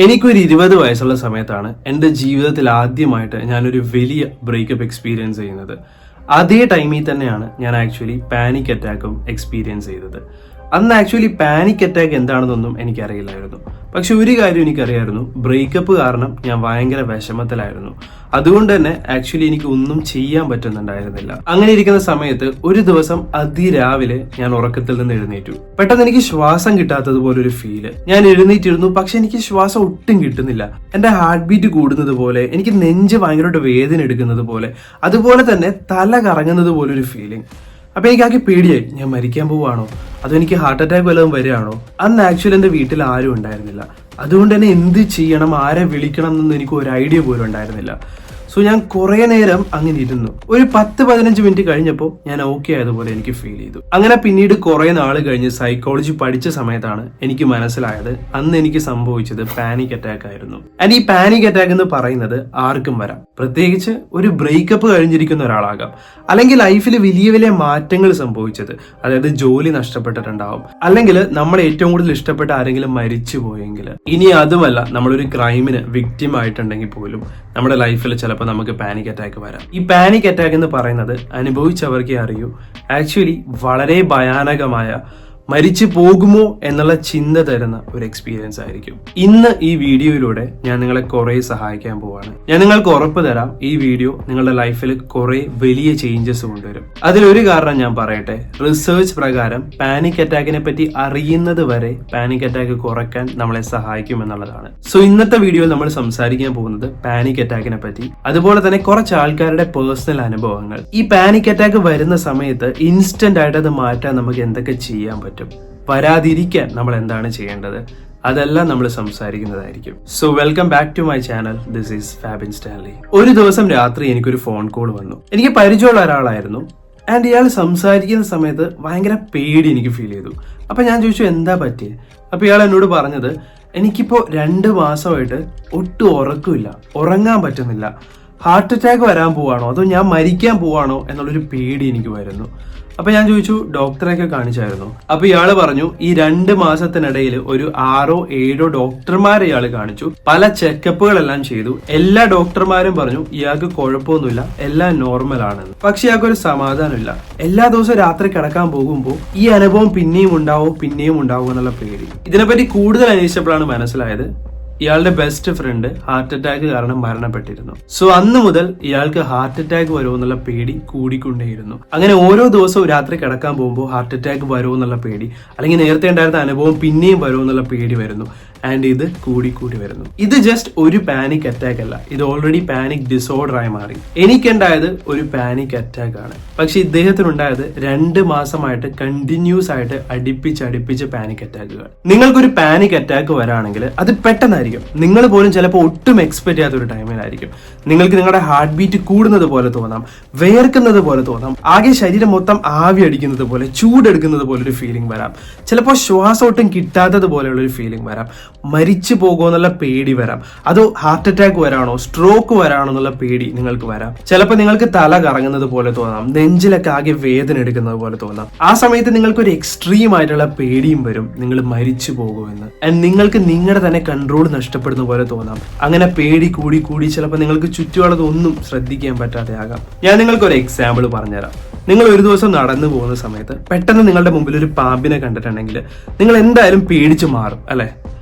എനിക്കൊരു 20 വയസ്സുള്ള സമയത്താണ് എൻ്റെ ജീവിതത്തിൽ ആദ്യമായിട്ട് ഞാനൊരു വലിയ ബ്രേക്കപ്പ് എക്സ്പീരിയൻസ് ചെയ്യുന്നത്. അതേ ടൈമിൽ തന്നെയാണ് ഞാൻ ആക്ച്വലി പാനിക് അറ്റാക്കും എക്സ്പീരിയൻസ് ചെയ്തത്. അന്ന് ആക്ച്വലി പാനിക് അറ്റാക്ക് എന്താണെന്നൊന്നും എനിക്കറിയില്ലായിരുന്നു. പക്ഷെ ഒരു കാര്യം എനിക്കറിയായിരുന്നു, ബ്രേക്കപ്പ് കാരണം ഞാൻ ഭയങ്കര വിഷമത്തിലായിരുന്നു. അതുകൊണ്ട് തന്നെ ആക്ച്വലി എനിക്ക് ഒന്നും ചെയ്യാൻ പറ്റുന്നുണ്ടായിരുന്നില്ല. അങ്ങനെ ഇരിക്കുന്ന സമയത്ത് ഒരു ദിവസം അതിരാവിലെ ഞാൻ ഉറക്കത്തിൽ നിന്ന് എഴുന്നേറ്റു. പെട്ടെന്ന് എനിക്ക് ശ്വാസം കിട്ടാത്തതുപോലെ ഒരു ഫീല്. ഞാൻ എഴുന്നേറ്റിരുന്നു, പക്ഷെ എനിക്ക് ശ്വാസം ഒട്ടും കിട്ടുന്നില്ല. എന്റെ ഹാർട്ട് ബീറ്റ് കൂടുന്നത് പോലെ, എനിക്ക് നെഞ്ച് ഭയങ്കരമായിട്ട് വേദന എടുക്കുന്നത് പോലെ, അതുപോലെ തന്നെ തല കറങ്ങുന്നത് പോലെ ഒരു ഫീലിംഗ്. അപ്പൊ എനിക്കാക്കി പേടിയായി, ഞാൻ മരിക്കാൻ പോവാണോ അതോ എനിക്ക് ഹാർട്ട് അറ്റാക്ക് വല്ലതും വരികയാണോ. അന്ന് ആക്ച്വലി എന്റെ വീട്ടിൽ ആരും ഉണ്ടായിരുന്നില്ല. അതുകൊണ്ട് തന്നെ എന്ത് ചെയ്യണം, ആരെ വിളിക്കണം എന്നൊന്നും എനിക്ക് ഒരു ഐഡിയ പോലും ഉണ്ടായിരുന്നില്ല. സോ ഞാൻ കുറെ നേരം അങ്ങനെ ഇരുന്നു. ഒരു 10-15 മിനിറ്റ് കഴിഞ്ഞപ്പോൾ ഞാൻ ഓക്കെ ആയതുപോലെ എനിക്ക് ഫീൽ ചെയ്തു. അങ്ങനെ പിന്നീട് കുറെ നാൾ കഴിഞ്ഞ് സൈക്കോളജി പഠിച്ച സമയത്താണ് എനിക്ക് മനസ്സിലായത് അന്ന് എനിക്ക് സംഭവിച്ചത് പാനിക് അറ്റാക്ക് ആയിരുന്നു. ആൻഡ് ഈ പാനിക് അറ്റാക്ക് എന്ന് പറയുന്നത് ആർക്കും വരാം. പ്രത്യേകിച്ച് ഒരു ബ്രേക്കപ്പ് കഴിഞ്ഞിരിക്കുന്ന ഒരാളാകാം, അല്ലെങ്കിൽ ലൈഫിൽ വലിയ വലിയ മാറ്റങ്ങൾ സംഭവിച്ചത്, അതായത് ജോലി നഷ്ടപ്പെട്ടിട്ടുണ്ടാവും, അല്ലെങ്കിൽ നമ്മൾ ഏറ്റവും കൂടുതൽ ഇഷ്ടപ്പെട്ട ആരെങ്കിലും മരിച്ചു പോയെങ്കിൽ, ഇനി അതുമല്ല നമ്മളൊരു ക്രൈമിന് വിക്ടിം ആയിട്ടുണ്ടെങ്കിൽ പോലും നമ്മുടെ ലൈഫിൽ ചിലപ്പോൾ നമുക്ക് പാനിക് അറ്റാക്ക് വരാം. ഈ പാനിക് അറ്റാക്ക് എന്ന് പറയുന്നത് അനുഭവിച്ചവർക്കേ അറിയൂ. ആക്ച്വലി വളരെ ഭയാനകമായ, മരിച്ചു പോകുമോ എന്നുള്ള ചിന്ത തരുന്ന ഒരു എക്സ്പീരിയൻസ് ആയിരിക്കും. ഇന്ന് ഈ വീഡിയോയിലൂടെ ഞാൻ നിങ്ങളെ കുറെ സഹായിക്കാൻ പോവാണ്. ഞാൻ നിങ്ങൾക്ക് ഉറപ്പ് തരാം, ഈ വീഡിയോ നിങ്ങളുടെ ലൈഫിൽ കുറെ വലിയ ചേഞ്ചസ് കൊണ്ടുവരും. അതിലൊരു കാരണം ഞാൻ പറയട്ടെ. റിസർച്ച് പ്രകാരം പാനിക് അറ്റാക്കിനെ പറ്റി അറിയുന്നത് വരെ പാനിക് അറ്റാക്ക് കുറയ്ക്കാൻ നമ്മളെ സഹായിക്കും എന്നുള്ളതാണ്. സോ ഇന്നത്തെ വീഡിയോയിൽ നമ്മൾ സംസാരിക്കാൻ പോകുന്നത് പാനിക് അറ്റാക്കിനെ പറ്റി, അതുപോലെ തന്നെ കുറച്ച് ആൾക്കാരുടെ പേഴ്സണൽ അനുഭവങ്ങൾ. ഈ പാനിക് അറ്റാക്ക് വരുന്ന സമയത്ത് ഇൻസ്റ്റന്റ് ആയിട്ട് അത് മാറ്റാൻ നമുക്ക് എന്തൊക്കെ ചെയ്യാൻ പറ്റും, വരാതിരിക്കാൻ നമ്മൾ എന്താണ് ചെയ്യേണ്ടത്, അതെല്ലാം നമ്മൾ സംസാരിക്കുന്നതായിരിക്കും. So welcome back to my channel. This is Fabin Stanley. ഒരു ദിവസം രാത്രി എനിക്കൊരു ഫോൺ കോൾ വന്നു. എനിക്ക് പരിചയമുള്ള ഒരാളായിരുന്നു. ആൻഡ് ഇയാൾ സംസാരിക്കുന്ന സമയത്ത് ഭയങ്കര പേടി എനിക്ക് ഫീൽ ചെയ്തു. അപ്പൊ ഞാൻ ചോദിച്ചു എന്താ പറ്റിയത്. അപ്പൊ ഇയാൾ എന്നോട് പറഞ്ഞത്, എനിക്കിപ്പോ 2 മാസമായിട്ട് ഒട്ടും ഉറക്കമില്ല, ഉറങ്ങാൻ പറ്റുന്നില്ല, ഹാർട്ട് അറ്റാക്ക് വരാൻ പോവാണോ അതോ ഞാൻ മരിക്കാൻ പോവാണോ എന്നുള്ളൊരു പേടി എനിക്ക് വരുന്നു. അപ്പൊ ഞാൻ ചോദിച്ചു ഡോക്ടറെയൊക്കെ കാണിച്ചായിരുന്നു. അപ്പൊ ഇയാള് പറഞ്ഞു ഈ 2 മാസത്തിനിടയിൽ ഒരു 6-7 ഡോക്ടർമാരെ ഇയാള് കാണിച്ചു, പല ചെക്കപ്പുകളെല്ലാം ചെയ്തു. എല്ലാ ഡോക്ടർമാരും പറഞ്ഞു ഇയാൾക്ക് കുഴപ്പമൊന്നുമില്ല, എല്ലാം നോർമൽ ആണെന്ന്. പക്ഷെ ഇയാൾക്കൊരു സമാധാനമില്ല. എല്ലാ ദിവസവും രാത്രി കിടക്കാൻ പോകുമ്പോൾ ഈ അനുഭവം പിന്നെയും ഉണ്ടാവും എന്നുള്ള പേടി. ഇതിനെപ്പറ്റി കൂടുതൽ അന്വേഷിച്ചപ്പോഴാണ് മനസ്സിലായത് ഇയാളുടെ ബെസ്റ്റ് ഫ്രണ്ട് ഹാർട്ട് അറ്റാക്ക് കാരണം മരണപ്പെട്ടിരുന്നു. സോ അന്ന് മുതൽ ഇയാൾക്ക് ഹാർട്ട് അറ്റാക്ക് വരുമെന്നുള്ള പേടി കൂടിക്കൊണ്ടേയിരുന്നു. അങ്ങനെ ഓരോ ദിവസവും രാത്രി കിടക്കാൻ പോകുമ്പോൾ ഹാർട്ട് അറ്റാക്ക് വരുമെന്നുള്ള പേടി, അല്ലെങ്കിൽ നേരത്തെ ഉണ്ടായിരുന്ന അനുഭവം പിന്നെയും വരുമെന്നുള്ള പേടി വരുന്നു. ആൻഡ് ഇത് കൂടി വരുന്നു. ഇത് ജസ്റ്റ് ഒരു പാനിക് അറ്റാക്ക് അല്ല, ഇത് ഓൾറെഡി പാനിക് ഡിസോർഡർ ആയി മാറി. എനിക്കുണ്ടായത് ഒരു പാനിക് അറ്റാക്ക് ആണ്. പക്ഷെ ഇദ്ദേഹത്തിനുണ്ടായത് 2 മാസമായിട്ട് കണ്ടിന്യൂസ് ആയിട്ട് അടുപ്പിച്ച് പാനിക് അറ്റാക്കുകൾ. നിങ്ങൾക്കൊരു പാനിക് അറ്റാക്ക് വരാണെങ്കിൽ അത് പെട്ടെന്നായിരിക്കും. നിങ്ങൾ പോലും ചിലപ്പോൾ ഒട്ടും എക്സ്പെക്ട് ചെയ്യാത്ത ഒരു ടൈമിലായിരിക്കും. നിങ്ങൾക്ക് നിങ്ങളുടെ ഹാർട്ട് ബീറ്റ് കൂടുന്നത് പോലെ തോന്നാം, വേർക്കുന്നത് പോലെ തോന്നാം, ആകെ ശരീരം മൊത്തം ആവി അടിക്കുന്നത് പോലെ, ചൂടെടുക്കുന്നത് പോലെ ഒരു ഫീലിംഗ് വരാം. ചിലപ്പോൾ ശ്വാസം ഒട്ടും കിട്ടാത്തത് പോലെയുള്ള ഒരു ഫീലിംഗ് വരാം. മരിച്ചു പോകുമെന്നുള്ള പേടി വരാം. അതോ ഹാർട്ട് അറ്റാക്ക് വരാണോ, സ്ട്രോക്ക് വരാണോ എന്നുള്ള പേടി നിങ്ങൾക്ക് വരാം. ചിലപ്പോൾ നിങ്ങൾക്ക് തല കറങ്ങുന്നത് പോലെ തോന്നാം, നെഞ്ചിലൊക്കെ ആകെ വേദന എടുക്കുന്നത് പോലെ തോന്നാം. ആ സമയത്ത് നിങ്ങൾക്ക് ഒരു എക്സ്ട്രീം ആയിട്ടുള്ള പേടിയും വരും, നിങ്ങൾ മരിച്ചു പോകുമെന്ന്. ആൻഡ് നിങ്ങൾക്ക് നിങ്ങളുടെ തന്നെ കൺട്രോൾ നഷ്ടപ്പെടുന്ന പോലെ തോന്നാം. അങ്ങനെ പേടി കൂടി ചിലപ്പോൾ നിങ്ങൾക്ക് ചുറ്റുമുള്ളതൊന്നും ശ്രദ്ധിക്കാൻ പറ്റാതെ ആകാം. ഞാൻ നിങ്ങൾക്ക് ഒരു എക്സാമ്പിൾ പറഞ്ഞുതരാം. നിങ്ങൾ ഒരു ദിവസം നടന്നു പോകുന്ന സമയത്ത് പെട്ടെന്ന് നിങ്ങളുടെ മുമ്പിൽ ഒരു പാമ്പിനെ കണ്ടിട്ടുണ്ടെങ്കിൽ നിങ്ങൾ എന്തായാലും പേടിച്ചു മാറും അല്ലെ.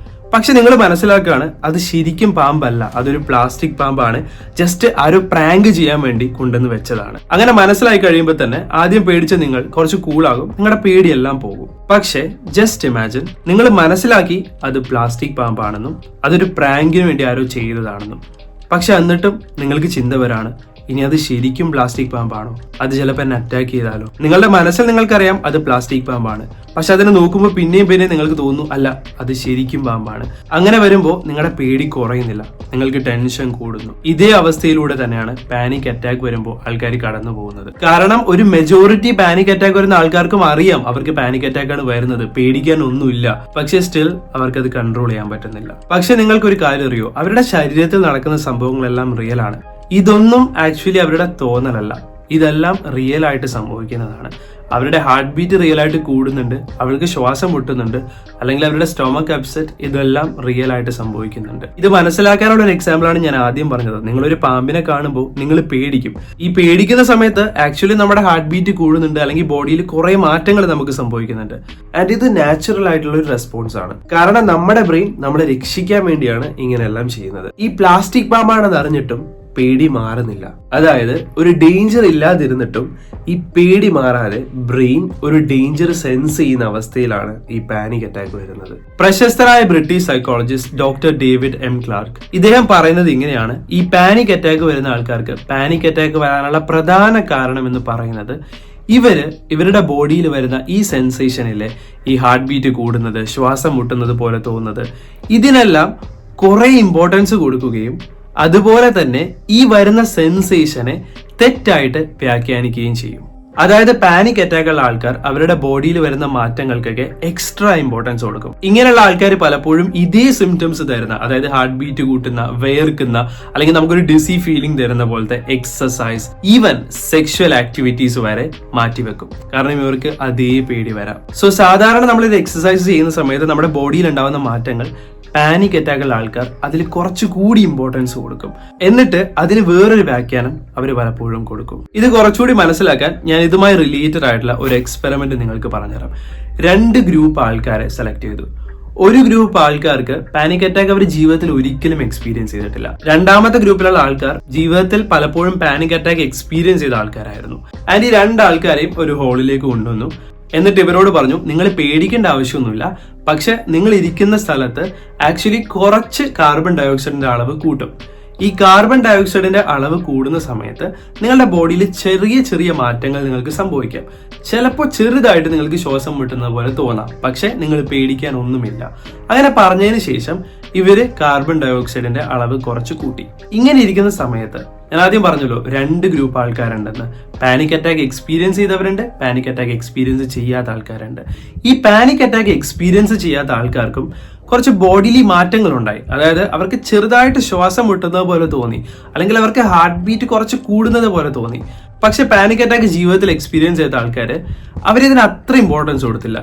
പക്ഷെ നിങ്ങൾ മനസ്സിലാക്കുകയാണ് അത് ശരിക്കും പാമ്പല്ല, അതൊരു പ്ലാസ്റ്റിക് പാമ്പാണ്, ജസ്റ്റ് ആരോ പ്രാങ്ക് ചെയ്യാൻ വേണ്ടി കൊണ്ടുവന്ന് വെച്ചതാണ്. അങ്ങനെ മനസ്സിലായി കഴിയുമ്പോൾ തന്നെ ആദ്യം പേടിച്ച നിങ്ങൾ കുറച്ച് കൂളാകും, നിങ്ങളുടെ പേടിയെല്ലാം പോകും. പക്ഷെ ജസ്റ്റ് ഇമാജിൻ, നിങ്ങൾ മനസ്സിലാക്കി അത് പ്ലാസ്റ്റിക് പാമ്പാണെന്നും അതൊരു പ്രാങ്കിന് വേണ്ടി ആരോ ചെയ്തതാണെന്നും. പക്ഷെ എന്നിട്ടും നിങ്ങൾക്ക് ചിന്ത വരാണ്, ഇനി അത് ശരിക്കും പ്ലാസ്റ്റിക് പാമ്പാണോ, അത് ചിലപ്പോൾ എന്നെ അറ്റാക്ക് ചെയ്താലോ. നിങ്ങളുടെ മനസ്സിൽ നിങ്ങൾക്കറിയാം അത് പ്ലാസ്റ്റിക് പാമ്പാണ്, പക്ഷെ അതിനെ നോക്കുമ്പോൾ പിന്നെയും നിങ്ങൾക്ക് തോന്നുന്നു അല്ല അത് ശരിക്കും പാമ്പാണ്. അങ്ങനെ വരുമ്പോൾ നിങ്ങളുടെ പേടി കുറയുന്നില്ല, നിങ്ങൾക്ക് ടെൻഷൻ കൂടുന്നു. ഇതേ അവസ്ഥയിലൂടെ തന്നെയാണ് പാനിക് അറ്റാക്ക് വരുമ്പോൾ ആൾക്കാർ കടന്നു പോകുന്നത്. കാരണം ഒരു മെജോറിറ്റി പാനിക് അറ്റാക്ക് വരുന്ന ആൾക്കാർക്കും അറിയാം അവർക്ക് പാനിക് അറ്റാക്ക് ആണ് വരുന്നത്, പേടിക്കാൻ ഒന്നുമില്ല. പക്ഷെ സ്റ്റിൽ അവർക്കത് കൺട്രോൾ ചെയ്യാൻ പറ്റുന്നില്ല. പക്ഷെ നിങ്ങൾക്കൊരു കാര്യം അറിയോ, അവരുടെ ശരീരത്തിൽ നടക്കുന്ന സംഭവങ്ങളെല്ലാം റിയൽ ആണ്. ഇതൊന്നും ആക്ച്വലി അവരുടെ തോന്നലല്ല. ഇതെല്ലാം റിയൽ ആയിട്ട് സംഭവിക്കുന്നതാണ്. അവരുടെ ഹാർട്ട് ബീറ്റ് റിയൽ ആയിട്ട് കൂടുന്നുണ്ട്, അവർക്ക് ശ്വാസം മുട്ടുന്നുണ്ട്, അല്ലെങ്കിൽ അവരുടെ സ്റ്റൊമക്ക് അപ്സെറ്റ്, ഇതെല്ലാം റിയൽ ആയിട്ട് സംഭവിക്കുന്നുണ്ട്. ഇത് മനസ്സിലാക്കാനുള്ള ഒരു എക്സാമ്പിൾ ആണ് ഞാൻ ആദ്യം പറഞ്ഞത്. നിങ്ങളൊരു പാമ്പിനെ കാണുമ്പോൾ നിങ്ങൾ പേടിക്കും. ഈ പേടിക്കുന്ന സമയത്ത് ആക്ച്വലി നമ്മുടെ ഹാർട്ട് ബീറ്റ് കൂടുന്നുണ്ട്, അല്ലെങ്കിൽ ബോഡിയിൽ കുറെ മാറ്റങ്ങൾ നമുക്ക് സംഭവിക്കുന്നുണ്ട്. ആൻഡ് ഇത് നാച്ചുറൽ ആയിട്ടുള്ള ഒരു റെസ്പോൺസ് ആണ്. കാരണം നമ്മുടെ ബ്രെയിൻ നമ്മളെ രക്ഷിക്കാൻ വേണ്ടിയാണ് ഇങ്ങനെയെല്ലാം ചെയ്യുന്നത്. ഈ പ്ലാസ്റ്റിക് പാമ്പാണെന്ന് അറിഞ്ഞിട്ടും പേടി മാറുന്നില്ല. അതായത് ഒരു ഡേഞ്ചർ ഇല്ലാതിരുന്നിട്ടും ഈ പേടി മാറാതെ ബ്രെയിൻ ഒരു ഡേഞ്ചർ സെൻസ് ചെയ്യുന്ന അവസ്ഥയിലാണ് ഈ പാനിക് അറ്റാക്ക് വരുന്നത്. പ്രശസ്തനായ British psychologist doctor David M Clark ഇദ്ദേഹം പറയുന്നത് ഇങ്ങനെയാണ്: ഈ പാനിക് അറ്റാക്ക് വരുന്ന ആൾക്കാർക്ക് പാനിക് അറ്റാക്ക് വരാനുള്ള പ്രധാന കാരണം എന്ന് പറയുന്നത് ഇവരുടെ ബോഡിയിൽ വരുന്ന ഈ സെൻസേഷനിലെ ഈ ഹാർട്ട് ബീറ്റ് കൂടുന്നത്, ശ്വാസം മുട്ടുന്നത് പോലെ തോന്നുന്നത്, ഇതിനെല്ലാം കുറെ ഇമ്പോർട്ടൻസ് കൊടുക്കുകയും അതുപോലെ തന്നെ ഈ വരുന്ന സെൻസേഷനെ തെറ്റായിട്ട് വ്യാഖ്യാനിക്കുകയും ചെയ്യും. അതായത് പാനിക് അറ്റാക്കുള്ള ആൾക്കാർ അവരുടെ ബോഡിയിൽ വരുന്ന മാറ്റങ്ങൾക്കൊക്കെ എക്സ്ട്രാ ഇമ്പോർട്ടൻസ് കൊടുക്കും. ഇങ്ങനെയുള്ള ആൾക്കാർ പലപ്പോഴും ഇതേ സിംറ്റംസ് തരുന്ന, അതായത് ഹാർട്ട് ബീറ്റ് കൂട്ടുന്ന, വേർക്കുന്ന, അല്ലെങ്കിൽ നമുക്കൊരു ഡിസി ഫീലിംഗ് തരുന്ന പോലത്തെ എക്സസൈസ്, ഈവൻ സെക്ഷൽ ആക്ടിവിറ്റീസ് വരെ മാറ്റിവെക്കും. കാരണം ഇവർക്ക് അതേ പേടി വരാം. സോ സാധാരണ നമ്മൾ ഇത് എക്സസൈസ് ചെയ്യുന്ന സമയത്ത് നമ്മുടെ ബോഡിയിൽ ഉണ്ടാവുന്ന മാറ്റങ്ങൾ പാനിക് അറ്റാക്കുള്ള ആൾക്കാർ അതിൽ കുറച്ചുകൂടി ഇമ്പോർട്ടൻസ് കൊടുക്കും. എന്നിട്ട് അതിന് വേറൊരു വ്യാഖ്യാനം അവർ പലപ്പോഴും കൊടുക്കും. ഇത് കുറച്ചുകൂടി മനസ്സിലാക്കാൻ ഞാൻ ഇതുമായി റിലേറ്റഡ് ആയിട്ടുള്ള ഒരു എക്സ്പെരിമെന്റ് നിങ്ങൾക്ക് പറഞ്ഞുതരാം. 2 ഗ്രൂപ്പ് ആൾക്കാരെ സെലക്ട് ചെയ്തു. ഒരു ഗ്രൂപ്പ് ആൾക്കാർക്ക് പാനിക് അറ്റാക്ക് അവർ ജീവിതത്തിൽ ഒരിക്കലും എക്സ്പീരിയൻസ് ചെയ്തിട്ടില്ല. രണ്ടാമത്തെ ഗ്രൂപ്പിലുള്ള ആൾക്കാർ ജീവിതത്തിൽ പലപ്പോഴും പാനിക് അറ്റാക്ക് എക്സ്പീരിയൻസ് ചെയ്ത ആൾക്കാരായിരുന്നു. ആൻഡ് ഈ 2 ആൾക്കാരെയും ഒരു ഹോളിലേക്ക് കൊണ്ടുവന്നു. എന്നിട്ട് ഇവരോട് പറഞ്ഞു, നിങ്ങൾ പേടിക്കേണ്ട ആവശ്യമൊന്നുമില്ല, പക്ഷെ നിങ്ങൾ ഇരിക്കുന്ന സ്ഥലത്ത് ആക്ച്വലി കുറച്ച് കാർബൺ ഡയോക്സൈഡിന്റെ അളവ് കൂട്ടും. ഈ കാർബൺ ഡയോക്സൈഡിന്റെ അളവ് കൂടുന്ന സമയത്ത് നിങ്ങളുടെ ബോഡിയിൽ ചെറിയ ചെറിയ മാറ്റങ്ങൾ നിങ്ങൾക്ക് സംഭവിക്കാം. ചിലപ്പോൾ ചെറുതായിട്ട് നിങ്ങൾക്ക് ശ്വാസം മുട്ടുന്ന പോലെ തോന്നാം, പക്ഷെ നിങ്ങൾ പേടിക്കാൻ ഒന്നുമില്ല. അങ്ങനെ പറഞ്ഞതിന് ശേഷം ഇവര് കാർബൺ ഡയോക്സൈഡിന്റെ അളവ് കുറച്ച് കൂട്ടി. ഇങ്ങനെ ഇരിക്കുന്ന സമയത്ത് ഞാൻ ആദ്യം പറഞ്ഞല്ലോ 2 ഗ്രൂപ്പ് ആൾക്കാരുണ്ടെന്ന്. പാനിക് അറ്റാക്ക് എക്സ്പീരിയൻസ് ചെയ്തവരുണ്ട്, പാനിക് അറ്റാക്ക് എക്സ്പീരിയൻസ് ചെയ്യാത്ത ആൾക്കാരുണ്ട്. ഈ പാനിക് അറ്റാക്ക് എക്സ്പീരിയൻസ് ചെയ്യാത്ത ആൾക്കാർക്കും കുറച്ച് ബോഡിലി മാറ്റങ്ങൾ ഉണ്ടായി. അതായത് അവർക്ക് ചെറുതായിട്ട് ശ്വാസം മുട്ടുന്നത് പോലെ തോന്നി, അല്ലെങ്കിൽ അവർക്ക് ഹാർട്ട് ബീറ്റ് കുറച്ച് കൂടുന്നത് പോലെ തോന്നി. പക്ഷെ പാനിക് അറ്റാക്ക് ജീവിതത്തിൽ എക്സ്പീരിയൻസ് ചെയ്ത ആൾക്കാര് അവരിതിന് അത്ര ഇമ്പോർട്ടൻസ് കൊടുത്തില്ല.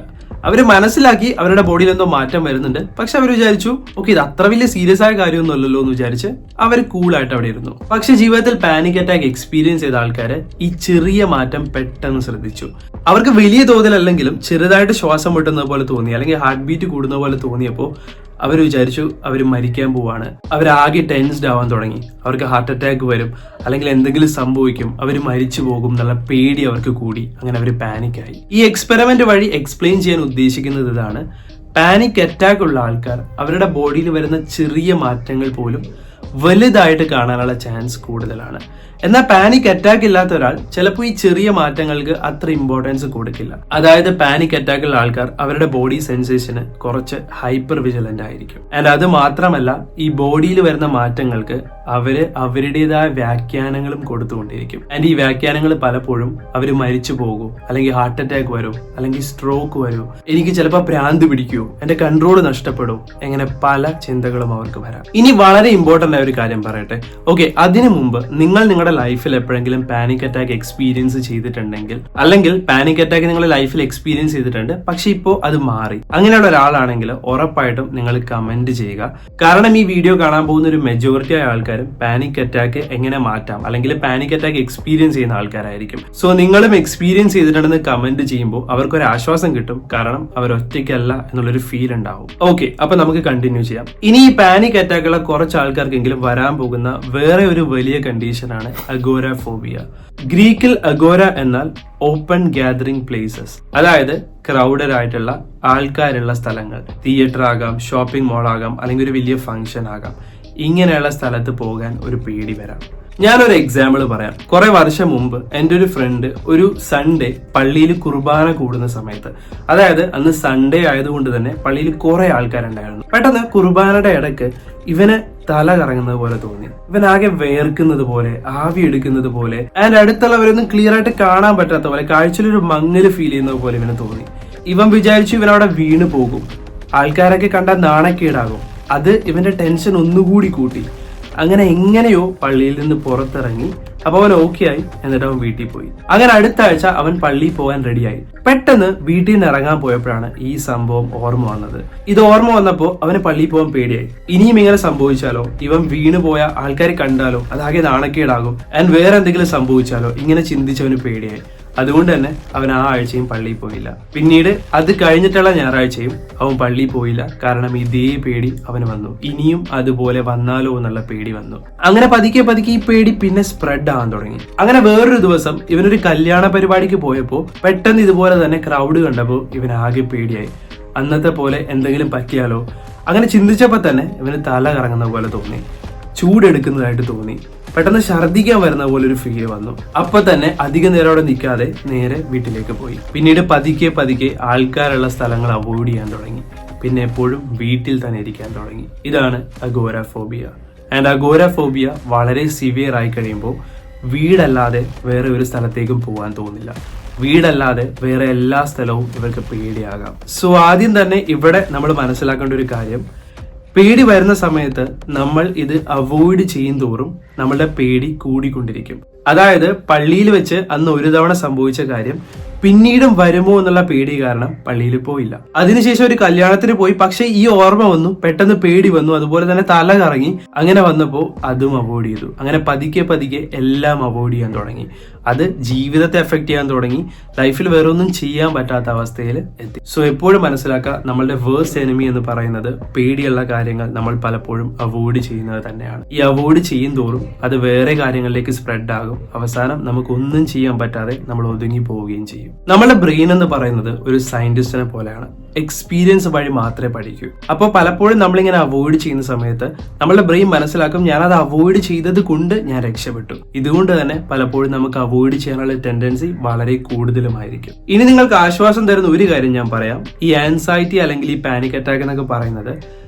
അവർ മനസ്സിലാക്കി അവരുടെ ബോഡിയിൽ എന്തോ മാറ്റം വരുന്നുണ്ട്, പക്ഷെ അവർ വിചാരിച്ചു ഓക്കെ ഇത് അത്ര വലിയ സീരിയസ് ആയ കാര്യമൊന്നുമല്ലല്ലോ എന്ന് വിചാരിച്ച് അവർ കൂളായിട്ട് അവിടെ ഇരുന്നു. പക്ഷെ ജീവിതത്തിൽ പാനിക് അറ്റാക്ക് എക്സ്പീരിയൻസ് ചെയ്ത ആൾക്കാര് ഈ ചെറിയ മാറ്റം പെട്ടെന്ന് ശ്രദ്ധിച്ചു. അവർക്ക് വലിയ തോതിലല്ലെങ്കിലും ചെറുതായിട്ട് ശ്വാസം മുട്ടുന്നത് പോലെ തോന്നി, അല്ലെങ്കിൽ ഹാർട്ട് ബീറ്റ് കൂടുന്ന പോലെ തോന്നിയപ്പോൾ അവർ വിചാരിച്ചു അവർ മരിക്കാൻ പോവാണ്. അവരാകെ ടെൻസ്ഡ് ആവാൻ തുടങ്ങി. അവർക്ക് ഹാർട്ട് അറ്റാക്ക് വരും, അല്ലെങ്കിൽ എന്തെങ്കിലും സംഭവിക്കും, അവർ മരിച്ചു പോകും എന്നുള്ള പേടി അവർക്ക് കൂടി. അങ്ങനെ അവർ പാനിക്കായി. ഈ എക്സ്പെരിമെന്റ് വഴി എക്സ്പ്ലെയിൻ ചെയ്യാൻ ഉദ്ദേശിക്കുന്നത് ഇതാണ്: പാനിക് അറ്റാക്ക് ഉള്ള ആൾക്കാർ അവരുടെ ബോഡിയിൽ വരുന്ന ചെറിയ മാറ്റങ്ങൾ പോലും വലുതായിട്ട് കാണാനുള്ള ചാൻസ് കൂടുതലാണ്. എന്നാൽ പാനിക് അറ്റാക്ക് ഇല്ലാത്ത ഒരാൾ ചിലപ്പോൾ ഈ ചെറിയ മാറ്റങ്ങൾക്ക് അത്ര ഇമ്പോർട്ടൻസ് കൊടുക്കില്ല. അതായത് പാനിക് അറ്റാക്കുള്ള ആൾക്കാർ അവരുടെ ബോഡി സെൻസേഷന് കുറച്ച് ഹൈപ്പർ വിജിലന്റ് ആയിരിക്കും. ആൻഡ് അത് മാത്രമല്ല, ഈ ബോഡിയിൽ വരുന്ന മാറ്റങ്ങൾക്ക് അവരുടേതായ വ്യാഖ്യാനങ്ങളും കൊടുത്തുകൊണ്ടിരിക്കും. ആൻഡ് ഈ വ്യാഖ്യാനങ്ങൾ പലപ്പോഴും അവർ മരിച്ചു പോകും, അല്ലെങ്കിൽ ഹാർട്ട് അറ്റാക്ക് വരും, അല്ലെങ്കിൽ സ്ട്രോക്ക് വരും, എനിക്ക് ചിലപ്പോൾ ഭ്രാന്ത് പിടിക്കുമോ, എന്റെ കൺട്രോൾ നഷ്ടപ്പെടും, എങ്ങനെ പല ചിന്തകളും അവർക്ക് വരാം. ഇനി വളരെ ഇമ്പോർട്ടന്റ് ആയ ഒരു കാര്യം പറയട്ടെ. ഓക്കെ, അതിനു മുമ്പ് നിങ്ങൾ നിങ്ങളുടെ ലൈഫിൽ എപ്പോഴെങ്കിലും പാനിക് അറ്റാക്ക് എക്സ്പീരിയൻസ് ചെയ്തിട്ടുണ്ടെങ്കിൽ, അല്ലെങ്കിൽ പാനിക് അറ്റാക്ക് നിങ്ങളുടെ ലൈഫിൽ എക്സ്പീരിയൻസ് ചെയ്തിട്ടുണ്ട് പക്ഷെ ഇപ്പോൾ അത് മാറി, അങ്ങനെയുള്ള ഒരാളാണെങ്കിൽ ഉറപ്പായിട്ടും നിങ്ങൾ കമന്റ് ചെയ്യുക. കാരണം ഈ വീഡിയോ കാണാൻ പോകുന്ന ഒരു മെജോറിറ്റി ആയ ആൾക്കാരും പാനിക് അറ്റാക്ക് എങ്ങനെ മാറ്റാം, അല്ലെങ്കിൽ പാനിക് അറ്റാക്ക് എക്സ്പീരിയൻസ് ചെയ്യുന്ന ആൾക്കാരായിരിക്കും. സോ നിങ്ങളും എക്സ്പീരിയൻസ് ചെയ്തിട്ടുണ്ടെന്ന് കമന്റ് ചെയ്യുമ്പോൾ അവർക്കൊരു ആശ്വാസം കിട്ടും. കാരണം അവർ ഒറ്റയ്ക്കല്ല എന്നുള്ളൊരു ഫീൽ ഉണ്ടാവും. ഓക്കെ, അപ്പൊ നമുക്ക് കണ്ടിന്യൂ ചെയ്യാം. ഇനി ഈ പാനിക് അറ്റാക്കുള്ള കുറച്ച് ആൾക്കാർക്കെങ്കിലും വരാൻ പോകുന്ന വേറെ ഒരു വലിയ കണ്ടീഷനാണ് അഗോരാഫോബിയ. ഗ്രീക്കിൽ അഗോര എന്നാൽ ഓപ്പൺ ഗ്യാദറിംഗ് പ്ലേസസ്, അതായത് ക്രൗഡഡ് ആയിട്ടുള്ള ആൾക്കാരുള്ള സ്ഥലങ്ങൾ. തിയേറ്റർ ആകാം, ഷോപ്പിംഗ് മോൾ ആകാം, അല്ലെങ്കിൽ ഒരു വലിയ ഫംഗ്ഷൻ ആകാം. ഇങ്ങനെയുള്ള സ്ഥലത്ത് പോകാൻ ഒരു പേടി വരാം. ഞാനൊരു എക്സാമ്പിൾ പറയാം. കുറെ വർഷം മുമ്പ് എൻ്റെ ഒരു ഫ്രണ്ട് ഒരു സൺഡേ പള്ളിയിൽ കുർബാന കൂടുന്ന സമയത്ത്, അതായത് അന്ന് സൺഡേ ആയതുകൊണ്ട് തന്നെ പള്ളിയിൽ കുറെ ആൾക്കാരുണ്ടായിരുന്നു. പെട്ടെന്ന് കുർബാനയുടെ ഇടയ്ക്ക് ഇവന് തല കറങ്ങുന്നത് പോലെ തോന്നി. ഇവനാകെ വേർക്കുന്നത് പോലെ, ആവി എടുക്കുന്നത് പോലെ, ആൻഡ് അടുത്തുള്ളവരൊന്നും ക്ലിയർ ആയിട്ട് കാണാൻ പറ്റാത്ത പോലെ, കാഴ്ചയിലൊരു മങ്ങല് ഫീൽ ചെയ്യുന്നത് പോലെ ഇവന് തോന്നി. ഇവൻ വിചാരിച്ചു ഇവനവിടെ വീണ് പോകും, ആൾക്കാരൊക്കെ കണ്ടാൽ നാണക്കേടാകും. അത് ഇവന്റെ ടെൻഷൻ ഒന്നുകൂടി കൂട്ടി. അങ്ങനെ എങ്ങനെയോ പള്ളിയിൽ നിന്ന് പുറത്തിറങ്ങി അപ്പൊ അവൻ ഓക്കെ ആയി. എന്നിട്ട് അവൻ വീട്ടിൽ പോയി. അങ്ങനെ അടുത്ത ആഴ്ച അവൻ പള്ളിയിൽ പോകാൻ റെഡിയായി. പെട്ടെന്ന് വീട്ടിൽ നിന്ന് ഇറങ്ങാൻ പോയപ്പോഴാണ് ഈ സംഭവം ഓർമ്മ വന്നത്. ഇത് ഓർമ്മ വന്നപ്പോൾ അവന് പള്ളിയിൽ പോകാൻ പേടിയായി. ഇനിയും ഇങ്ങനെ സംഭവിച്ചാലോ, ഇവൻ വീണു പോയ ആൾക്കാർ കണ്ടാലോ അതാകെ നാണക്കേടാകും, ആൻഡ് വേറെ എന്തെങ്കിലും സംഭവിച്ചാലോ, ഇങ്ങനെ ചിന്തിച്ചവന് പേടിയായി. അതുകൊണ്ട് തന്നെ അവൻ ആ ആഴ്ചയും പള്ളിയിൽ പോയില്ല. പിന്നീട് അത് കഴിഞ്ഞിട്ടുള്ള ഞായറാഴ്ചയും അവൻ പള്ളിയിൽ പോയില്ല. കാരണം ഇതേ പേടി അവന് വന്നു. ഇനിയും അതുപോലെ വന്നാലോ എന്നുള്ള പേടി വന്നു. അങ്ങനെ പതുക്കെ പതുക്കെ ഈ പേടി പിന്നെ സ്പ്രെഡ് ആവാൻ തുടങ്ങി. അങ്ങനെ വേറൊരു ദിവസം ഇവനൊരു കല്യാണ പരിപാടിക്ക് പോയപ്പോൾ പെട്ടെന്ന് ഇതുപോലെ തന്നെ ക്രൗഡ് കണ്ടപ്പോൾ ഇവൻ ആകെ പേടിയായി. അന്നത്തെ പോലെ എന്തെങ്കിലും പറ്റിയാലോ, അങ്ങനെ ചിന്തിച്ചപ്പോൾ തന്നെ ഇവന് തല കറങ്ങുന്ന പോലെ തോന്നി, ചൂടെടുക്കുന്നതായിട്ട് തോന്നി, പെട്ടെന്ന് ഛർദ്ദിക്കാൻ വരുന്ന പോലെ ഒരു ഫീൽ വന്നു. അപ്പൊ തന്നെ അധിക നേരം അവിടെ നിൽക്കാതെ നേരെ വീട്ടിലേക്ക് പോയി. പിന്നീട് പതുക്കെ പതുക്കെ ആൾക്കാരുള്ള സ്ഥലങ്ങൾ അവോയ്ഡ് ചെയ്യാൻ തുടങ്ങി. പിന്നെ എപ്പോഴും വീട്ടിൽ തന്നെ ഇരിക്കാൻ തുടങ്ങി. ഇതാണ് അഗോരാഫോബിയ. ആൻഡ് അഗോരാഫോബിയ വളരെ സിവിയർ ആയി കഴിയുമ്പോൾ വീടല്ലാതെ വേറെ ഒരു സ്ഥലത്തേക്കും പോകാൻ തോന്നില്ല. വീടല്ലാതെ വേറെ എല്ലാ സ്ഥലവും ഇവർക്ക് പേടിയാകാം. സോ ആദ്യം തന്നെ ഇവിടെ നമ്മൾ മനസ്സിലാക്കേണ്ട ഒരു കാര്യം, പേടി വരുന്ന സമയത്ത് നമ്മൾ ഇത് അവോയ്ഡ് ചെയ്യും തോറും നമ്മളുടെ പേടി കൂടിക്കൊണ്ടിരിക്കും. അതായത് പള്ളിയിൽ വെച്ച് അന്ന് ഒരു തവണ സംഭവിച്ച കാര്യം പിന്നീടും വരുമോ എന്നുള്ള പേടി കാരണം പള്ളിയിൽ പോയില്ല. അതിനുശേഷം ഒരു കല്യാണത്തിന് പോയി, പക്ഷെ ഈ ഓർമ്മ വന്നു, പെട്ടെന്ന് പേടി വന്നു, അതുപോലെ തന്നെ തല കറങ്ങി. അങ്ങനെ വന്നപ്പോ അതും അവോയ്ഡ് ചെയ്തു. അങ്ങനെ പതുക്കെ പതുക്കെ എല്ലാം അവോയ്ഡ് ചെയ്യാൻ തുടങ്ങി. അത് ജീവിതത്തെ എഫക്ട് ചെയ്യാൻ തുടങ്ങി. ലൈഫിൽ വേറെ ഒന്നും ചെയ്യാൻ പറ്റാത്ത അവസ്ഥയിൽ എത്തി. സോ എപ്പോഴും മനസ്സിലാക്കുക, നമ്മളുടെ വേഴ്സ്റ്റ് എനിമി എന്ന് പറയുന്നത് പേടിയുള്ള കാര്യങ്ങൾ നമ്മൾ പലപ്പോഴും അവോയ്ഡ് ചെയ്യുന്നത് തന്നെയാണ്. ഈ അവോയ്ഡ് ചെയ്യും തോറും അത് വേറെ കാര്യങ്ങളിലേക്ക് സ്പ്രെഡ് ആകും. അവസാനം നമുക്കൊന്നും ചെയ്യാൻ പറ്റാതെ നമ്മൾ ഒതുങ്ങി പോവുകയും ചെയ്യും. നമ്മുടെ ബ്രെയിൻ എന്ന് പറയുന്നത് ഒരു സയന്റിസ്റ്റിനെ പോലെയാണ്. എക്സ്പീരിയൻസ് വഴി മാത്രമേ പഠിക്കൂ. അപ്പോൾ പലപ്പോഴും നമ്മളിങ്ങനെ അവോയ്ഡ് ചെയ്യുന്ന സമയത്ത് നമ്മളുടെ ബ്രെയിൻ മനസ്സിലാക്കും, ഞാനത് അവോയ്ഡ് ചെയ്തത് കൊണ്ട് ഞാൻ രക്ഷപ്പെട്ടു. ഇതുകൊണ്ട് തന്നെ പലപ്പോഴും നമുക്ക് അവോയ്ഡ് ചെയ്യാനുള്ള ടെൻഡൻസി വളരെ കൂടുതലുമായിരിക്കും. ഇനി നിങ്ങൾക്ക് ആശ്വാസം തരുന്ന ഒരു കാര്യം ഞാൻ പറയാം. ഈ ആൻസൈറ്റി അല്ലെങ്കിൽ ഈ പാനിക് അറ്റാക്ക് എന്നൊക്കെ പറയുന്നത്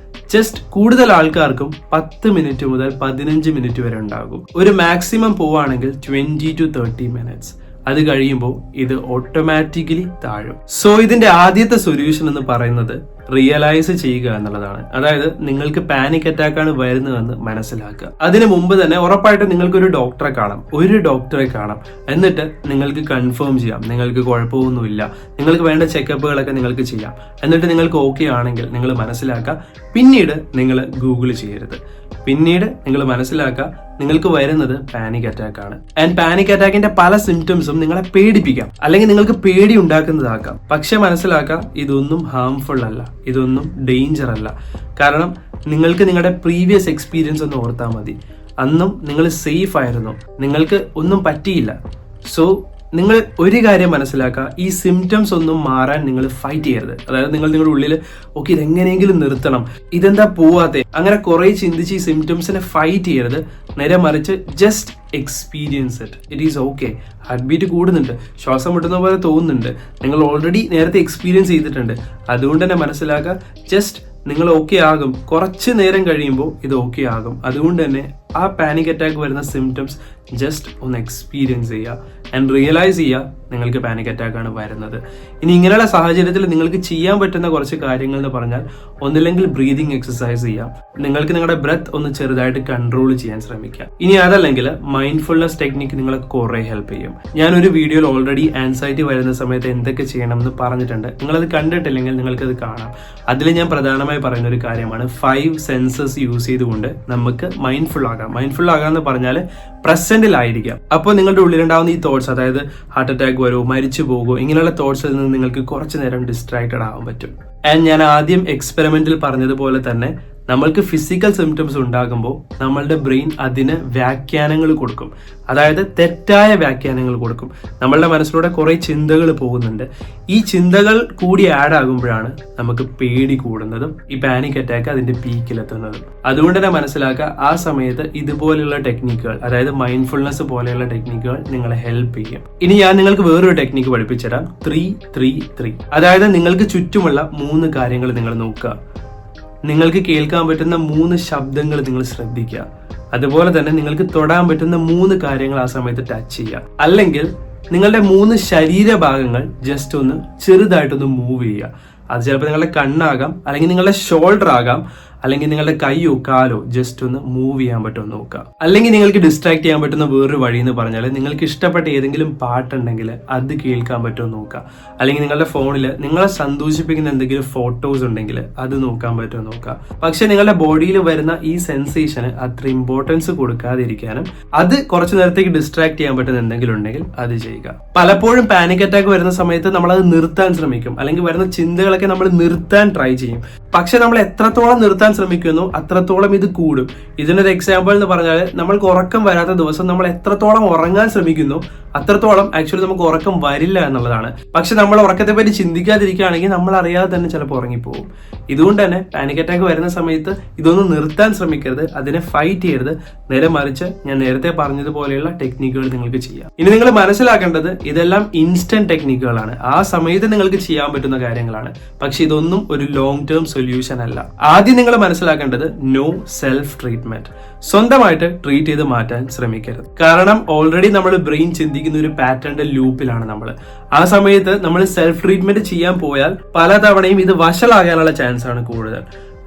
ജസ്റ്റ് കൂടുതൽ ആൾക്കാർക്കും 10 മിനിറ്റ് മുതൽ 15 മിനിറ്റ് വരെ ഉണ്ടാകും. ഒരു മാക്സിമം പോവുകയാണെങ്കിൽ 20 to 30 മിനിറ്റ്സ്. അത് കഴിയുമ്പോൾ ഇത് ഓട്ടോമാറ്റിക്കലി താഴും. സോ ഇതിന്റെ ആദ്യത്തെ സൊല്യൂഷൻ എന്ന് പറയുന്നത് റിയലൈസ് ചെയ്യുക എന്നുള്ളതാണ്. അതായത് നിങ്ങൾക്ക് പാനിക് അറ്റാക്ക് ആണ് വരുന്നതെന്ന് മനസ്സിലാക്കുക. അതിനു മുമ്പ് തന്നെ ഉറപ്പായിട്ടും നിങ്ങൾക്ക് ഒരു ഡോക്ടറെ കാണാം. എന്നിട്ട് നിങ്ങൾക്ക് കൺഫേം ചെയ്യാം നിങ്ങൾക്ക് കുഴപ്പമൊന്നുമില്ല, നിങ്ങൾക്ക് വേണ്ട ചെക്കപ്പുകളൊക്കെ നിങ്ങൾക്ക് ചെയ്യാം. എന്നിട്ട് നിങ്ങൾക്ക് ഓക്കെ ആണെങ്കിൽ നിങ്ങൾ മനസ്സിലാക്കുക. പിന്നീട് നിങ്ങൾ ഗൂഗിൾ ചെയ്യരുത്. പിന്നീട് നിങ്ങൾ മനസ്സിലാക്കുക നിങ്ങൾക്ക് വരുന്നത് പാനിക് അറ്റാക്ക് ആണ്. ആൻഡ് പാനിക് അറ്റാക്കിന്റെ പല സിംറ്റംസും നിങ്ങളെ പേടിപ്പിക്കാം, അല്ലെങ്കിൽ നിങ്ങൾക്ക് പേടി ഉണ്ടാക്കുന്നതാക്കാം. പക്ഷെ മനസ്സിലാക്കാം, ഇതൊന്നും ഹാംഫുൾ അല്ല, ഇതൊന്നും ഡേഞ്ചർ അല്ല. കാരണം നിങ്ങൾക്ക് നിങ്ങളുടെ പ്രീവിയസ് എക്സ്പീരിയൻസ് ഒന്ന് ഓർത്താൽ മതി. അന്നും നിങ്ങൾ സേഫ് ആയിരുന്നു, നിങ്ങൾക്ക് ഒന്നും പറ്റിയില്ല. സോ നിങ്ങൾ ഒരു കാര്യം മനസ്സിലാക്കുക, ഈ സിംറ്റംസ് ഒന്നും മാറാൻ നിങ്ങൾ ഫൈറ്റ് ചെയ്യരുത്. അതായത് നിങ്ങൾ നിങ്ങളുടെ ഉള്ളിൽ ഓക്കെ ഇതെങ്ങനെയെങ്കിലും നിർത്തണം, ഇതെന്താ പോവാത്തെ, അങ്ങനെ കുറെ ചിന്തിച്ച് ഈ സിംറ്റംസിനെ ഫൈറ്റ് ചെയ്യരുത്. നേരെ മറിച്ച് just experience it is okay. Heart beat കൂടുന്നുണ്ട്, ശ്വാസം മുട്ടുന്ന പോലെ തോന്നുന്നുണ്ട്, നിങ്ങൾ ഓൾറെഡി നേരത്തെ എക്സ്പീരിയൻസ് ചെയ്തിട്ടുണ്ട്. അതുകൊണ്ട് തന്നെ മനസ്സിലാക്കുക, ജസ്റ്റ് നിങ്ങൾ ഓക്കെ ആകും. കുറച്ച് നേരം കഴിയുമ്പോൾ ഇത് ഓക്കെ ആകും. അതുകൊണ്ട് തന്നെ ആ പാനിക് അറ്റാക്ക് വരുന്ന സിംറ്റംസ് ജസ്റ്റ് ഒന്ന് എക്സ്പീരിയൻസ് ചെയ്യുക ആൻഡ് റിയലൈസ് ചെയ്യുക നിങ്ങൾക്ക് പാനിക് അറ്റാക്ക് ആണ് വരുന്നത്. ഇനി ഇങ്ങനെയുള്ള സാഹചര്യത്തിൽ നിങ്ങൾക്ക് ചെയ്യാൻ പറ്റുന്ന കുറച്ച് കാര്യങ്ങൾ എന്ന് പറഞ്ഞാൽ, ഒന്നില്ലെങ്കിൽ ബ്രീതിങ് എക്സസൈസ് ചെയ്യാം. നിങ്ങൾക്ക് നിങ്ങളുടെ ബ്രെത്ത് ഒന്ന് ചെറുതായിട്ട് കൺട്രോൾ ചെയ്യാൻ ശ്രമിക്കാം. ഇനി അതല്ലെങ്കിൽ മൈൻഡ്ഫുൾനെസ് ടെക്നിക്ക് നിങ്ങളെ കുറെ ഹെൽപ്പ് ചെയ്യും. ഞാനൊരു വീഡിയോയിൽ ഓൾറെഡി ആൻസൈറ്റി വരുന്ന സമയത്ത് എന്തൊക്കെ ചെയ്യണം എന്ന് പറഞ്ഞിട്ടുണ്ട്. നിങ്ങളത് കണ്ടിട്ടില്ലെങ്കിൽ നിങ്ങൾക്കത് കാണാം. അതിൽ ഞാൻ പ്രധാനമായി പറയുന്ന ഒരു കാര്യമാണ് 5 സെൻസസ് യൂസ് ചെയ്തുകൊണ്ട് നമുക്ക് മൈൻഡ്ഫുൾ ആകാം. മൈൻഡ്ഫുൾ ആകാന്ന് പറഞ്ഞാൽ പ്രസന്റിലായിരിക്കാം. അപ്പോൾ നിങ്ങളുടെ ഉള്ളിലുണ്ടാവുന്ന ഈ തോട്ട്സ്, അതായത് ഹാർട്ട് അറ്റാക്ക് വരുമോ, മരിച്ചു പോകുമോ, ഇങ്ങനെയുള്ള തോട്ട്സിൽ നിന്ന് നിങ്ങൾക്ക് കുറച്ചു നേരം ഡിസ്ട്രാക്റ്റഡ് ആവാൻ പറ്റും. ആൻഡ് ഞാൻ ആദ്യം എക്സ്പെരിമെന്റിൽ പറഞ്ഞതുപോലെ തന്നെ നമ്മൾക്ക് ഫിസിക്കൽ സിംറ്റംസ് ഉണ്ടാകുമ്പോൾ നമ്മളുടെ ബ്രെയിൻ അതിന് വ്യാഖ്യാനങ്ങൾ കൊടുക്കും. അതായത് തെറ്റായ വ്യാഖ്യാനങ്ങൾ കൊടുക്കും. നമ്മളുടെ മനസ്സിലൂടെ കുറെ ചിന്തകൾ പോകുന്നുണ്ട്. ഈ ചിന്തകൾ കൂടി ആഡ് ആകുമ്പോഴാണ് നമുക്ക് പേടി കൂടുന്നതും ഈ പാനിക് അറ്റാക്ക് അതിന്റെ പീക്കിലെത്തുന്നതും. അതുകൊണ്ട് തന്നെ മനസ്സിലാക്കുക, ആ സമയത്ത് ഇതുപോലെയുള്ള ടെക്നിക്കുകൾ, അതായത് മൈൻഡ്ഫുൾനെസ് പോലെയുള്ള ടെക്നിക്കുകൾ നിങ്ങളെ ഹെൽപ്പ് ചെയ്യും. ഇനി ഞാൻ നിങ്ങൾക്ക് വേറൊരു ടെക്നിക്ക് പഠിപ്പിച്ചുതരാം, 3-3-3. അതായത് നിങ്ങൾക്ക് ചുറ്റുമുള്ള 3 കാര്യങ്ങൾ നിങ്ങൾ നോക്കുക. നിങ്ങൾക്ക് കേൾക്കാൻ പറ്റുന്ന 3 ശബ്ദങ്ങൾ നിങ്ങൾ ശ്രദ്ധിക്കുക. അതുപോലെ തന്നെ നിങ്ങൾക്ക് തൊടാൻ പറ്റുന്ന 3 കാര്യങ്ങൾ ആ സമയത്ത് ടച്ച് ചെയ്യുക. അല്ലെങ്കിൽ നിങ്ങളുടെ 3 ശരീരഭാഗങ്ങൾ ജസ്റ്റ് ഒന്ന് ചെറുതായിട്ടൊന്ന് മൂവ് ചെയ്യുക. അത് ചിലപ്പോൾ നിങ്ങളുടെ കണ്ണാകാം, അല്ലെങ്കിൽ നിങ്ങളുടെ ഷോൾഡർ ആകാം, അല്ലെങ്കിൽ നിങ്ങളുടെ കൈയോ കാലോ ജസ്റ്റ് ഒന്ന് മൂവ് ചെയ്യാൻ പറ്റുമോ നോക്കുക. അല്ലെങ്കിൽ നിങ്ങൾക്ക് ഡിസ്ട്രാക്ട് ചെയ്യാൻ പറ്റുന്ന വേറൊരു വഴി എന്ന് പറഞ്ഞാൽ നിങ്ങൾക്ക് ഇഷ്ടപ്പെട്ട ഏതെങ്കിലും പാട്ടുണ്ടെങ്കിൽ അത് കേൾക്കാൻ പറ്റുമോ നോക്കുക. അല്ലെങ്കിൽ നിങ്ങളുടെ ഫോണിൽ നിങ്ങളെ സന്തോഷിപ്പിക്കുന്ന എന്തെങ്കിലും ഫോട്ടോസ് ഉണ്ടെങ്കിൽ അത് നോക്കാൻ പറ്റുമോ നോക്കുക. പക്ഷെ നിങ്ങളുടെ ബോഡിയിൽ വരുന്ന ഈ സെൻസേഷന് അത്ര ഇമ്പോർട്ടൻസ് കൊടുക്കാതിരിക്കാനും അത് കുറച്ചു നേരത്തേക്ക് ഡിസ്ട്രാക്ട് ചെയ്യാൻ പറ്റുന്ന എന്തെങ്കിലും ഉണ്ടെങ്കിൽ അത് ചെയ്യുക. പലപ്പോഴും പാനിക് അറ്റാക്ക് വരുന്ന സമയത്ത് നമ്മൾ അത് നിർത്താൻ ശ്രമിക്കും, അല്ലെങ്കിൽ വരുന്ന ചിന്തകളൊക്കെ നമ്മൾ നിർത്താൻ ട്രൈ ചെയ്യും. പക്ഷെ നമ്മൾ എത്രത്തോളം നിർത്താൻ ശ്രമിക്കുന്നു അത്രത്തോളം ഇത് കൂടും. ഇതിനൊരു എക്സാമ്പിൾ എന്ന് പറഞ്ഞാൽ നമ്മൾക്ക് ഉറക്കം വരാത്ത ദിവസം നമ്മൾ എത്രത്തോളം ഉറങ്ങാൻ ശ്രമിക്കുന്നു അത്രത്തോളം ആക്ച്വലി നമുക്ക് ഉറക്കം വരില്ല എന്നുള്ളതാണ്. പക്ഷെ നമ്മൾ ഉറക്കത്തെ പറ്റി ചിന്തിക്കാതിരിക്കുകയാണെങ്കിൽ നമ്മൾ അറിയാതെ തന്നെ ചിലപ്പോൾ ഉറങ്ങിപ്പോകും. ഇതുകൊണ്ട് തന്നെ പാനിക് അറ്റാക്ക് വരുന്ന സമയത്ത് ഇതൊന്നും നിർത്താൻ ശ്രമിക്കരുത്, അതിനെ ഫൈറ്റ് ചെയ്യരുത്. നേരെ മറിച്ച് ഞാൻ നേരത്തെ പറഞ്ഞതുപോലെയുള്ള ടെക്നിക്കുകൾ നിങ്ങൾക്ക് ചെയ്യാം. ഇനി നിങ്ങൾ മനസ്സിലാക്കേണ്ടത് ഇതെല്ലാം ഇൻസ്റ്റന്റ് ടെക്നിക്കുകളാണ്, ആ സമയത്ത് നിങ്ങൾക്ക് ചെയ്യാൻ പറ്റുന്ന കാര്യങ്ങളാണ്. പക്ഷെ ഇതൊന്നും ഒരു ലോങ് ടേം സൊല്യൂഷൻ അല്ല. ആദ്യം നിങ്ങൾ മനസ്സിലാക്കേണ്ടത് നോ സെൽഫ് ട്രീറ്റ്മെന്റ്. സ്വന്തമായിട്ട് ട്രീറ്റ് ചെയ്ത് മാറ്റാൻ ശ്രമിക്കരുത്. കാരണം ഓൾറെഡി നമ്മൾ ബ്രെയിൻ ചിന്തിക്കുന്ന ഒരു പാറ്റേണിന്റെ ലൂപ്പിലാണ് നമ്മൾ. ആ സമയത്ത് നമ്മൾ സെൽഫ് ട്രീറ്റ്മെന്റ് ചെയ്യാൻ പോയാൽ പലതവണയും ഇത് വഷളാകാനുള്ള ചാൻസ് ആണ് കൂടുതൽ.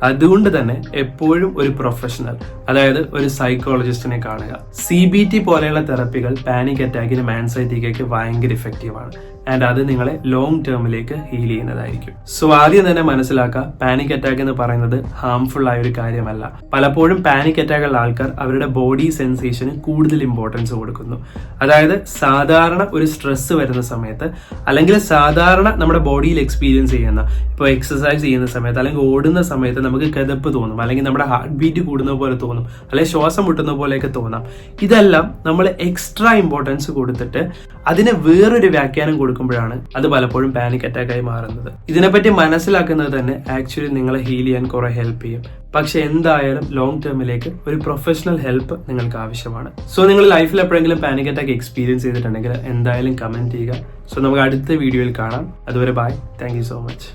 അതുകൊണ്ട് തന്നെ എപ്പോഴും ഒരു പ്രൊഫഷണൽ, അതായത് ഒരു സൈക്കോളജിസ്റ്റിനെ കാണുക. CBT പോലെയുള്ള തെറപ്പികൾ പാനിക് അറ്റാക്കിനും ആൻസൈറ്റിക്കൊക്കെ ഭയങ്കര ഇഫക്റ്റീവ് ആണ്. ആൻഡ് അത് നിങ്ങളെ ലോങ് ടേമിലേക്ക് ഹീൽ ചെയ്യുന്നതായിരിക്കും. സോ ആദ്യം തന്നെ മനസ്സിലാക്കുക, പാനിക് അറ്റാക്ക് എന്ന് പറയുന്നത് ഹാംഫുൾ ആയ ഒരു കാര്യമല്ല. പലപ്പോഴും പാനിക് അറ്റാക്കുള്ള ആൾക്കാർ അവരുടെ ബോഡി സെൻസേഷന് കൂടുതൽ ഇമ്പോർട്ടൻസ് കൊടുക്കുന്നു. അതായത് സാധാരണ ഒരു സ്ട്രെസ് വരുന്ന സമയത്ത്, അല്ലെങ്കിൽ സാധാരണ നമ്മുടെ ബോഡിയിൽ എക്സ്പീരിയൻസ് ചെയ്യുന്ന, ഇപ്പോൾ എക്സസൈസ് ചെയ്യുന്ന സമയത്ത് അല്ലെങ്കിൽ ഓടുന്ന സമയത്ത് നമുക്ക് കിതപ്പ് തോന്നും, അല്ലെങ്കിൽ നമ്മുടെ ഹാർട്ട് ബീറ്റ് കൂടുന്ന പോലെ തോന്നും, അല്ലെങ്കിൽ ശ്വാസം മുട്ടുന്ന പോലെയൊക്കെ തോന്നാം. ഇതെല്ലാം നമ്മൾ എക്സ്ട്രാ ഇമ്പോർട്ടൻസ് കൊടുത്തിട്ട് അതിന് വേറൊരു വ്യാഖ്യാനം കൊടുക്കുമ്പോഴാണ് അത് പലപ്പോഴും പാനിക് അറ്റാക്കായി മാറുന്നത്. ഇതിനെപ്പറ്റി മനസ്സിലാക്കുന്നത് തന്നെ ആക്ച്വലി നിങ്ങളെ ഹീൽ ചെയ്യാൻ കുറെ ഹെൽപ്പ് ചെയ്യും. പക്ഷെ എന്തായാലും ലോങ് ടേമിലേക്ക് ഒരു പ്രൊഫഷണൽ ഹെൽപ്പ് നിങ്ങൾക്ക് ആവശ്യമാണ്. സോ നിങ്ങൾ ലൈഫിൽ എപ്പോഴെങ്കിലും പാനിക് അറ്റാക്ക് എക്സ്പീരിയൻസ് ചെയ്തിട്ടുണ്ടെങ്കിൽ എന്തായാലും കമന്റ് ചെയ്യുക. സോ നമുക്ക് അടുത്ത വീഡിയോയിൽ കാണാം. അതുവരെ bye. Thank you so much.